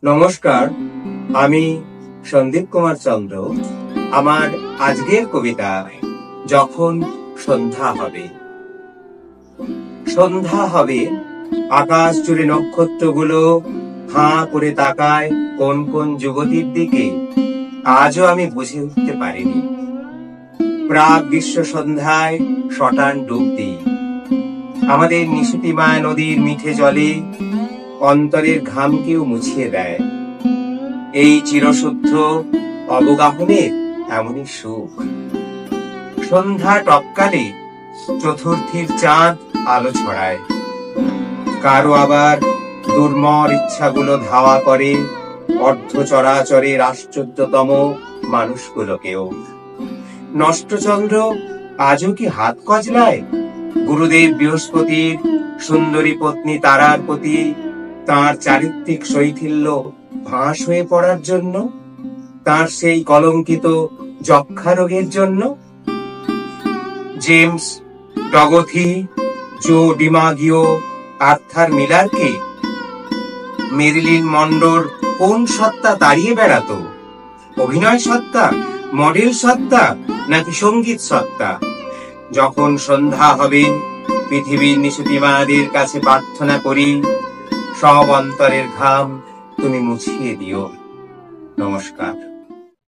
নমস্কার, আমি সন্দীপ কুমার চন্দ্র। আমার আজকের কবিতা যখন সন্ধ্যা হবে। সন্ধ্যা হবে, আকাশ জুড়ে নক্ষত্রগুলো হাঁ করে তাকায় কোন কোন যুবতীর দিকে, আজও আমি বুঝে উঠতে পারিনি। প্রাক গ্রীষ্ম সন্ধ্যায় শটান ডুব দিই আমাদের নিশুতিমায় নদীর মিঠে জলে, অন্তরের ঘামকেও মুছিয়ে দেয়। এই চিরশুদ্ধ অবগাহনের এমনই সুখ। সন্ধ্যা টপকালে চতুর্থীর চাঁদ আলো ছড়ায়, কারো আবার দুর্মর ইচ্ছাগুলো ধাওয়া করে অর্ধ চরাচরের আশ্চর্যতম মানুষগুলোকেও। নষ্টচন্দ্র আজও কি হাত কজলায় গুরুদেব বৃহস্পতির সুন্দরী পত্নী তারার প্রতি তাঁর চারিত্রিক শৈথিল্য ফাঁস হয়ে পড়ার জন্য, তার সেই কলঙ্কিত যক্ষা রোগের জন্য? জেমস ডগথি, জো ডিমাগিও, আর্থার মিলারকে মেরিলিন মন্ডোর কোন সত্তা তাড়িয়ে বেড়াতো? অভিনয় সত্তা, মডেল সত্তা, নাকি সঙ্গীত সত্তা? যখন সন্ধ্যা হবে, পৃথিবীর নিশুতিমাদের কাছে প্রার্থনা করি, সব অন্তরের ঘাম তুমি মুছিয়ে দিও। নমস্কার।